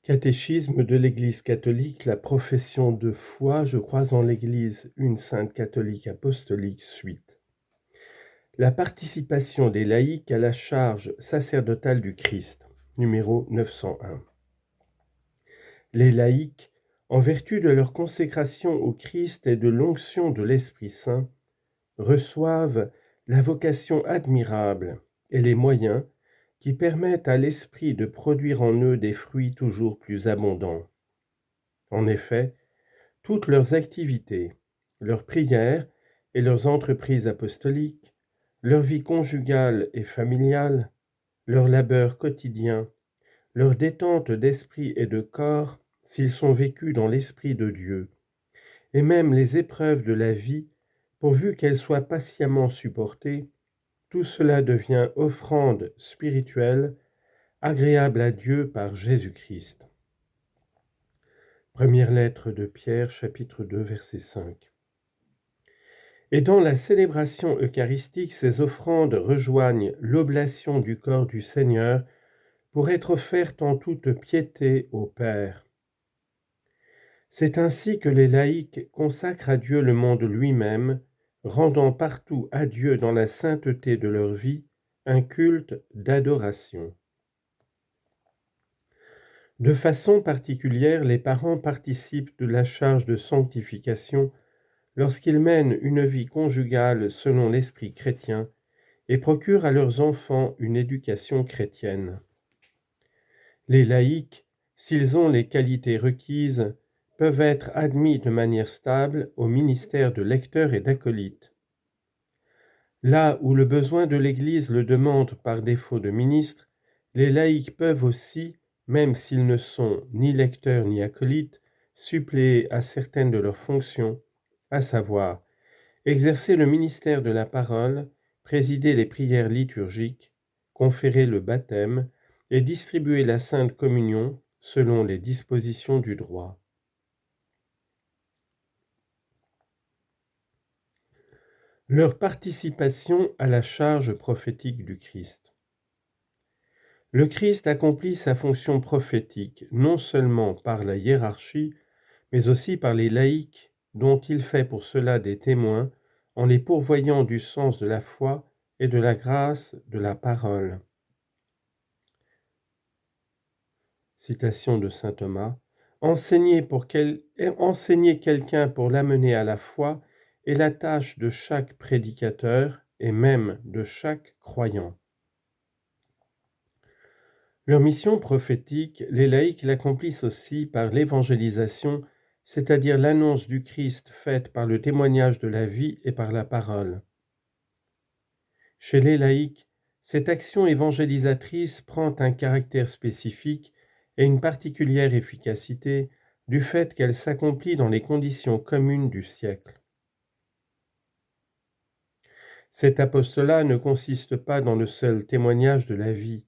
Catéchisme de l'Église catholique, la profession de foi, je crois en l'Église, une sainte catholique apostolique, suite. La participation des laïcs à la charge sacerdotale du Christ, numéro 901. Les laïcs, en vertu de leur consécration au Christ et de l'onction de l'Esprit Saint, reçoivent la vocation admirable et les moyens qui permettent à l'Esprit de produire en eux des fruits toujours plus abondants. En effet, toutes leurs activités, leurs prières et leurs entreprises apostoliques, leur vie conjugale et familiale, leurs labeurs quotidiens, leur détente d'esprit et de corps, s'ils sont vécus dans l'Esprit de Dieu, et même les épreuves de la vie, pourvu qu'elles soient patiemment supportées, tout cela devient offrande spirituelle, agréable à Dieu par Jésus-Christ. Première lettre de Pierre, chapitre 2, verset 5. Et dans la célébration eucharistique, ces offrandes rejoignent l'oblation du corps du Seigneur pour être offertes en toute piété au Père. C'est ainsi que les laïcs consacrent à Dieu le monde lui-même, rendant partout à Dieu dans la sainteté de leur vie un culte d'adoration. De façon particulière, les parents participent de la charge de sanctification lorsqu'ils mènent une vie conjugale selon l'esprit chrétien et procurent à leurs enfants une éducation chrétienne. Les laïcs, s'ils ont les qualités requises, peuvent être admis de manière stable au ministère de lecteur et d'acolyte. Là où le besoin de l'Église le demande par défaut de ministre, les laïcs peuvent aussi, même s'ils ne sont ni lecteurs ni acolytes, suppléer à certaines de leurs fonctions, à savoir exercer le ministère de la parole, présider les prières liturgiques, conférer le baptême et distribuer la Sainte Communion selon les dispositions du droit. Leur participation à la charge prophétique du Christ. Le Christ accomplit sa fonction prophétique non seulement par la hiérarchie, mais aussi par les laïcs, dont il fait pour cela des témoins, en les pourvoyant du sens de la foi et de la grâce de la parole. Citation de saint Thomas. Enseigner quelqu'un pour l'amener à la foi est la tâche de chaque prédicateur et même de chaque croyant. Leur mission prophétique, les laïcs l'accomplissent aussi par l'évangélisation, c'est-à-dire l'annonce du Christ faite par le témoignage de la vie et par la parole. Chez les laïcs, cette action évangélisatrice prend un caractère spécifique et une particulière efficacité du fait qu'elle s'accomplit dans les conditions communes du siècle. Cet apostolat ne consiste pas dans le seul témoignage de la vie.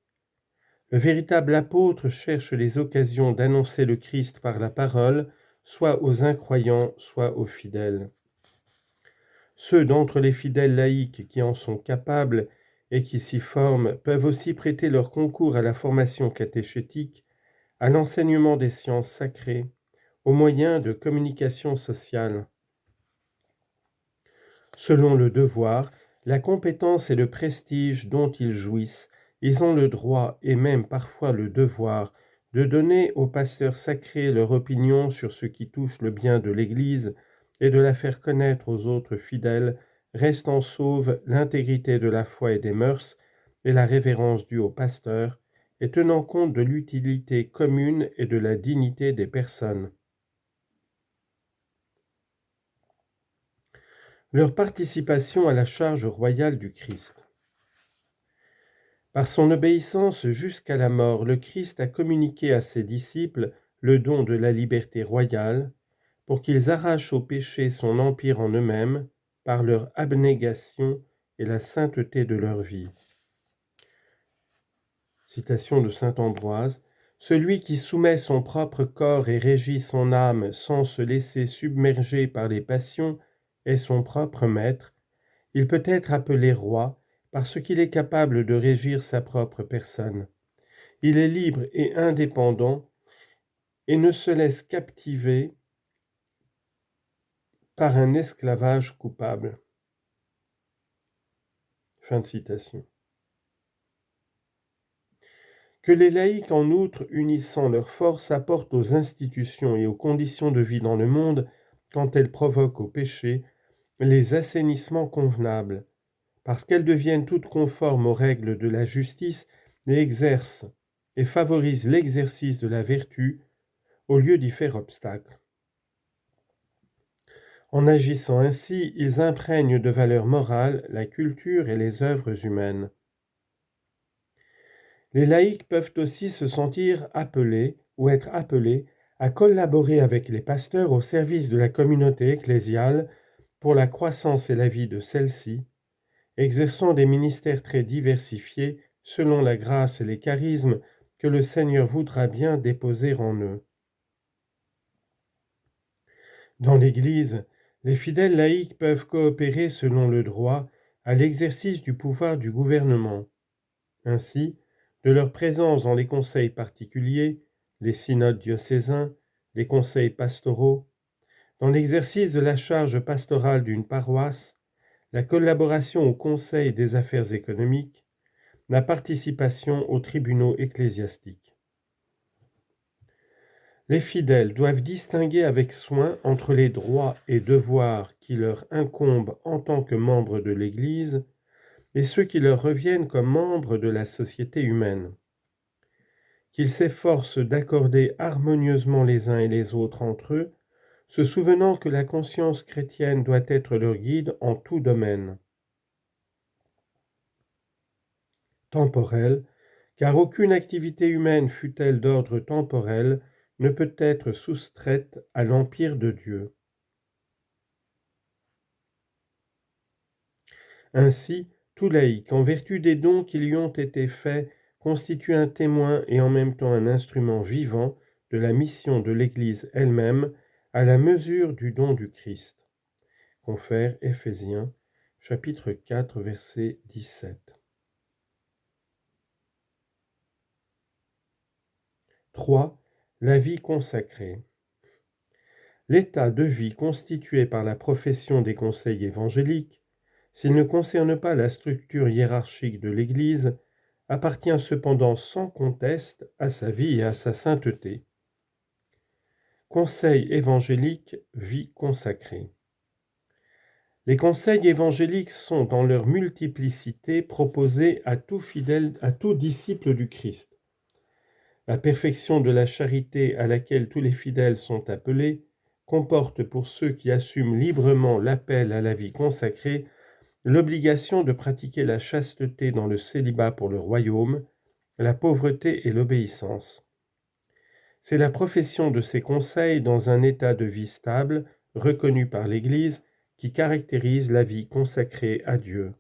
Le véritable apôtre cherche les occasions d'annoncer le Christ par la parole, soit aux incroyants, soit aux fidèles. Ceux d'entre les fidèles laïcs qui en sont capables et qui s'y forment peuvent aussi prêter leur concours à la formation catéchétique, à l'enseignement des sciences sacrées, aux moyens de communication sociale. Selon le devoir, la compétence et le prestige dont ils jouissent, ils ont le droit et même parfois le devoir de donner aux pasteurs sacrés leur opinion sur ce qui touche le bien de l'Église et de la faire connaître aux autres fidèles, restant sauve l'intégrité de la foi et des mœurs et la révérence due au pasteur, et tenant compte de l'utilité commune et de la dignité des personnes. Leur participation à la charge royale du Christ. Par son obéissance jusqu'à la mort, le Christ a communiqué à ses disciples le don de la liberté royale pour qu'ils arrachent au péché son empire en eux-mêmes par leur abnégation et la sainteté de leur vie. Citation de saint Ambroise. Celui qui soumet son propre corps et régit son âme sans se laisser submerger par les passions est son propre maître. Il peut être appelé roi parce qu'il est capable de régir sa propre personne. Il est libre et indépendant et ne se laisse captiver par un esclavage coupable. Fin de citation. Que les laïcs, en outre, unissant leurs forces, apportent aux institutions et aux conditions de vie dans le monde, quand elles provoquent au péché, les assainissements convenables, parce qu'elles deviennent toutes conformes aux règles de la justice et exercent et favorisent l'exercice de la vertu au lieu d'y faire obstacle. En agissant ainsi, ils imprègnent de valeurs morales la culture et les œuvres humaines. Les laïcs peuvent aussi se sentir appelés ou être appelés à collaborer avec les pasteurs au service de la communauté ecclésiale pour la croissance et la vie de celle-ci, exerçant des ministères très diversifiés selon la grâce et les charismes que le Seigneur voudra bien déposer en eux. Dans l'Église, les fidèles laïcs peuvent coopérer selon le droit à l'exercice du pouvoir du gouvernement. Ainsi, de leur présence dans les conseils particuliers, les synodes diocésains, les conseils pastoraux, dans l'exercice de la charge pastorale d'une paroisse, la collaboration au conseil des affaires économiques, la participation aux tribunaux ecclésiastiques. Les fidèles doivent distinguer avec soin entre les droits et devoirs qui leur incombent en tant que membres de l'Église et ceux qui leur reviennent comme membres de la société humaine. Qu'ils s'efforcent d'accorder harmonieusement les uns et les autres entre eux, se souvenant que la conscience chrétienne doit être leur guide en tout domaine. Temporelle, car aucune activité humaine, fût-elle d'ordre temporel, ne peut être soustraite à l'empire de Dieu. Ainsi, tout laïc, en vertu des dons qui lui ont été faits, constitue un témoin et en même temps un instrument vivant de la mission de l'Église elle-même à la mesure du don du Christ. Confère Éphésiens, chapitre 4, verset 17. 3. La vie consacrée. L'état de vie constitué par la profession des conseils évangéliques, s'il ne concerne pas la structure hiérarchique de l'Église, appartient cependant sans conteste à sa vie et à sa sainteté. Conseil évangélique, vie consacrée. Les conseils évangéliques sont, dans leur multiplicité, proposés à tout fidèle, à tout disciple du Christ. La perfection de la charité à laquelle tous les fidèles sont appelés comporte pour ceux qui assument librement l'appel à la vie consacrée l'obligation de pratiquer la chasteté dans le célibat pour le royaume, la pauvreté et l'obéissance. C'est la profession de ces conseils dans un état de vie stable, reconnu par l'Église, qui caractérise la vie consacrée à Dieu.